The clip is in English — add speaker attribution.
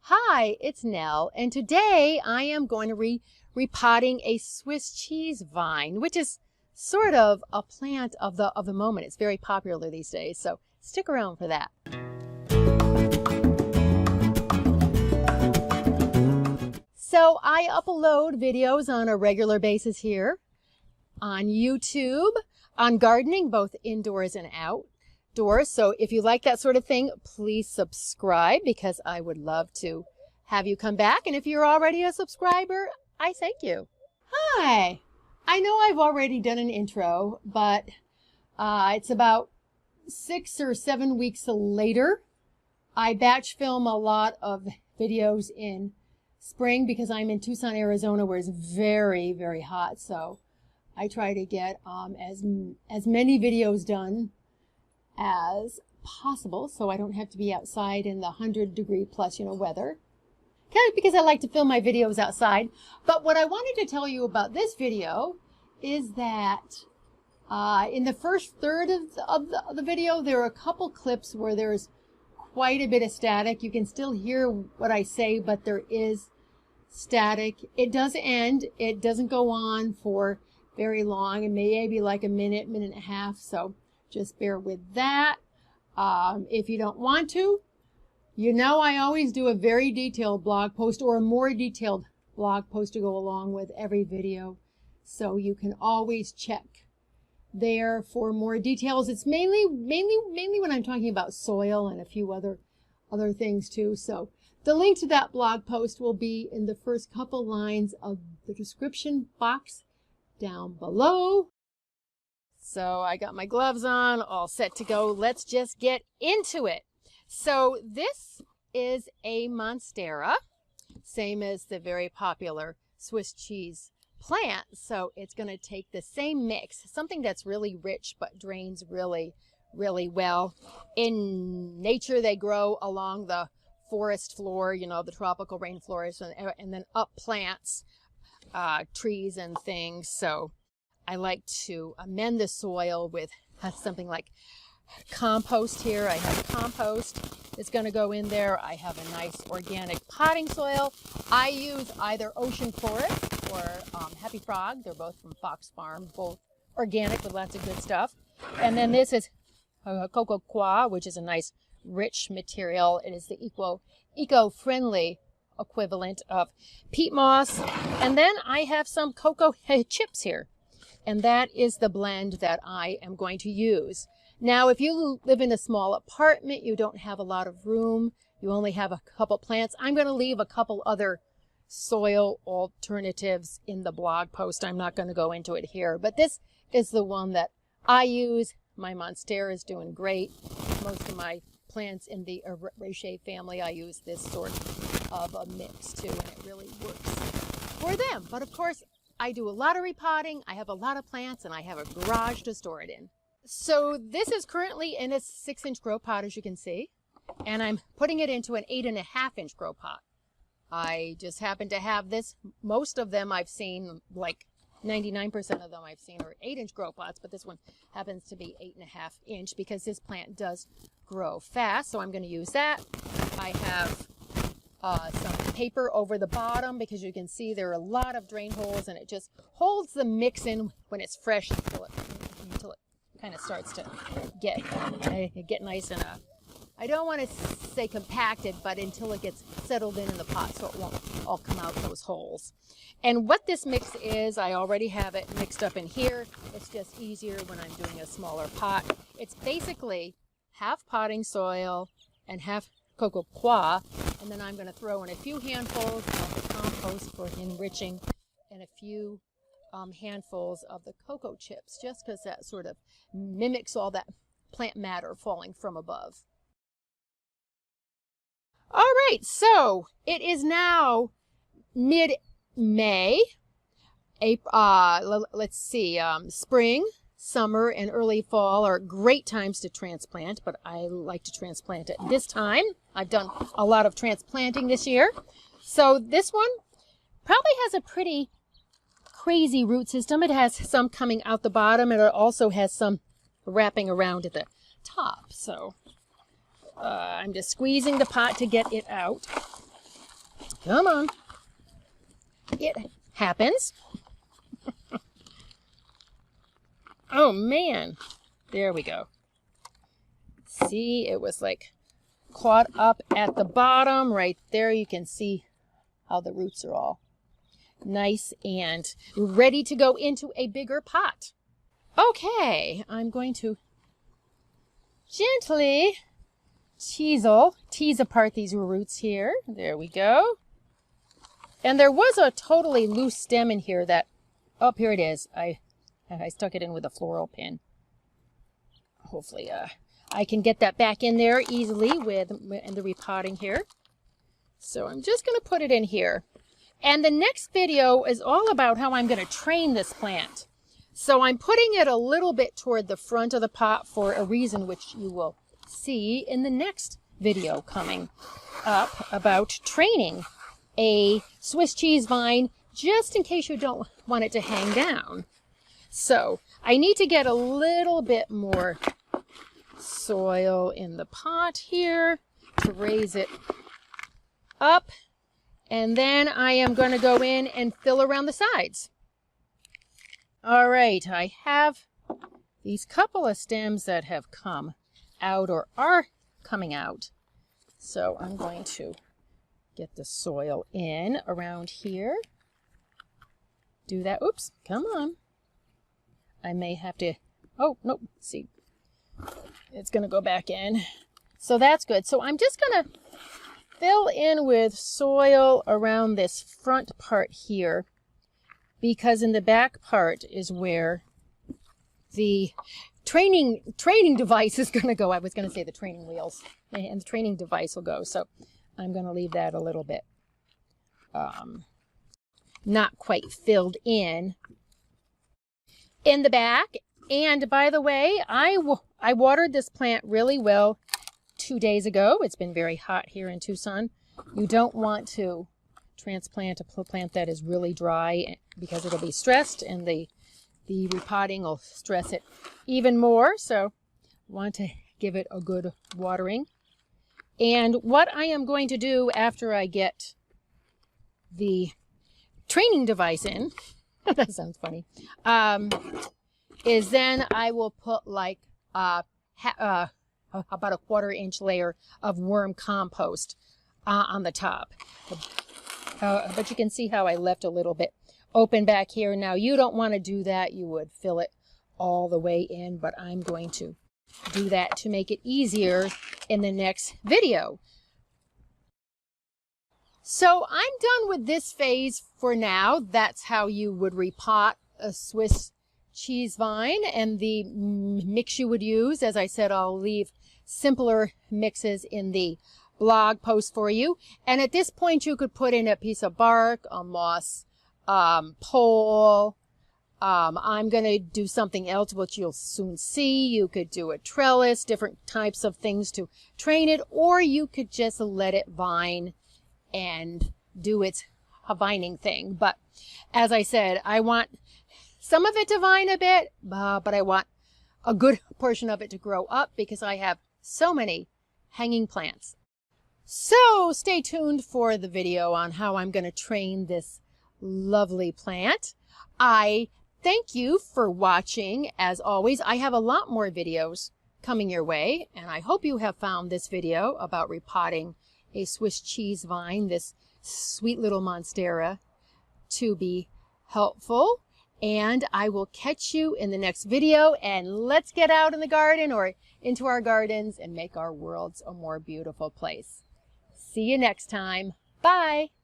Speaker 1: Hi, it's Nell, and today I am going to be repotting a Swiss cheese vine, which is sort of a plant of the moment. It's very popular these days, so stick around for that. So I upload videos on a regular basis here on YouTube, on gardening, both indoors and outdoors. So if you like that sort of thing, please subscribe because I would love to have you come back. And if you're already a subscriber, I thank you. Hi. I know I've already done an intro, but it's about 6 or 7 weeks later. I batch film a lot of videos in spring because I'm in Tucson, Arizona, where it's very, very hot. So I try to get as many videos done as possible so I don't have to be outside in the 100-degree plus, weather. Because I like to film my videos outside. But what I wanted to tell you about this video is that in the first third of the video, there are a couple clips where there's quite a bit of static. You can still hear what I say, but there is static. It does end. It doesn't go on for very long. It may be like a minute, minute and a half. So just bear with that. If you don't want to, I always do a very detailed blog post or a more detailed blog post to go along with every video. So you can always check there for more details. It's mainly when I'm talking about soil and a few other things too. So the link to that blog post will be in the first couple lines of the description box down below. So I got my gloves on, all set to go. Let's just get into it. So this is a Monstera, same as the very popular Swiss cheese plant. So it's going to take the same mix, something that's really rich but drains really, really well. In nature, they grow along the forest floor, the tropical rainforest, and then up plants, trees and things. So I like to amend the soil with something like compost here. I have compost that's going to go in there. I have a nice organic potting soil. I use either Ocean Forest or Happy Frog. They're both from Fox Farm, both organic with lots of good stuff. And then this is Coco Coir, which is a nice rich material. It is the eco-friendly equivalent of peat moss. And then I have some cocoa chips here. And that is the blend that I am going to use. Now, if you live in a small apartment, you don't have a lot of room, you only have a couple plants, I'm going to leave a couple other soil alternatives in the blog post. I'm not going to go into it here, but this is the one that I use. My Monstera is doing great. Most of my plants in the Araceae family, I use this sort of a mix too, and it really works for them. But of course, I do a lot of repotting, I have a lot of plants, and I have a garage to store it in. So this is currently in a 6-inch grow pot, as you can see, and I'm putting it into an 8.5-inch grow pot. I just happen to have this. Most of them I've seen, like 99% of them I've seen are 8-inch grow pots, but this one happens to be 8.5-inch because this plant does grow fast, so I'm going to use that. I have some paper over the bottom because you can see there are a lot of drain holes, and it just holds the mix in when it's fresh until it kind of starts to get nice and I don't want to say compacted, but until it gets settled in the pot so it won't all come out those holes. And what this mix is, I already have it mixed up in here. It's just easier when I'm doing a smaller pot. It's basically half potting soil and half Coco Coir, and then I'm going to throw in a few handfuls of the compost for enriching and a few handfuls of the cocoa chips, just because that sort of mimics all that plant matter falling from above. All right, so it is now mid-May. Let's see, spring, summer, and early fall are great times to transplant, but I like to transplant at this time. I've done a lot of transplanting this year. So this one probably has a pretty crazy root system. It has some coming out the bottom, and it also has some wrapping around at the top. So I'm just squeezing the pot to get it out. Come on. It happens. Oh, man. There we go. See, it was like caught up at the bottom right there. You can see how the roots are all nice and ready to go into a bigger pot. Okay, I'm going to gently tease apart these roots here. There we go. And there was a totally loose stem in here that, oh, here it is. I stuck it in with a floral pin. Hopefully I can get that back in there easily in the repotting here. So I'm just going to put it in here. And the next video is all about how I'm going to train this plant. So I'm putting it a little bit toward the front of the pot for a reason which you will see in the next video coming up about training a Swiss cheese vine, just in case you don't want it to hang down. So I need to get a little bit more soil in the pot here to raise it up. And then I am going to go in and fill around the sides. All right, I have these couple of stems that have come out or are coming out. So I'm going to get the soil in around here. Do that. Oops, come on. I may have to, oh, nope, see. It's going to go back in. So that's good. So I'm just going to fill in with soil around this front part here, because in the back part is where the training device is going to go. I was going to say the training wheels, and the training device will go. So I'm going to leave that a little bit not quite filled in the back. And by the way, I watered this plant really well 2 days ago. It's been very hot here in Tucson. You don't want to transplant a plant that is really dry because it'll be stressed, and the repotting will stress it even more. So want to give it a good watering. And what I am going to do after I get the training device in, that sounds funny, is then I will put like about a 1/4-inch layer of worm compost on the top. But you can see how I left a little bit open back here. Now you don't want to do that. You would fill it all the way in, but I'm going to do that to make it easier in the next video. So I'm done with this phase for now. That's how you would repot a Swiss cheese vine and the mix you would use. As I said, I'll leave simpler mixes in the blog post for you. And at this point, you could put in a piece of bark, a moss pole. I'm going to do something else, which you'll soon see. You could do a trellis, different types of things to train it, or you could just let it vine and do its vining thing. But as I said, I want some of it to vine a bit, but I want a good portion of it to grow up because I have so many hanging plants. So stay tuned for the video on how I'm going to train this lovely plant. I thank you for watching. As always, I have a lot more videos coming your way, and I hope you have found this video about repotting a Swiss cheese vine, this sweet little Monstera, to be helpful. And I will catch you in the next video, and let's get out in the garden or into our gardens and make our worlds a more beautiful place. See you next time. Bye.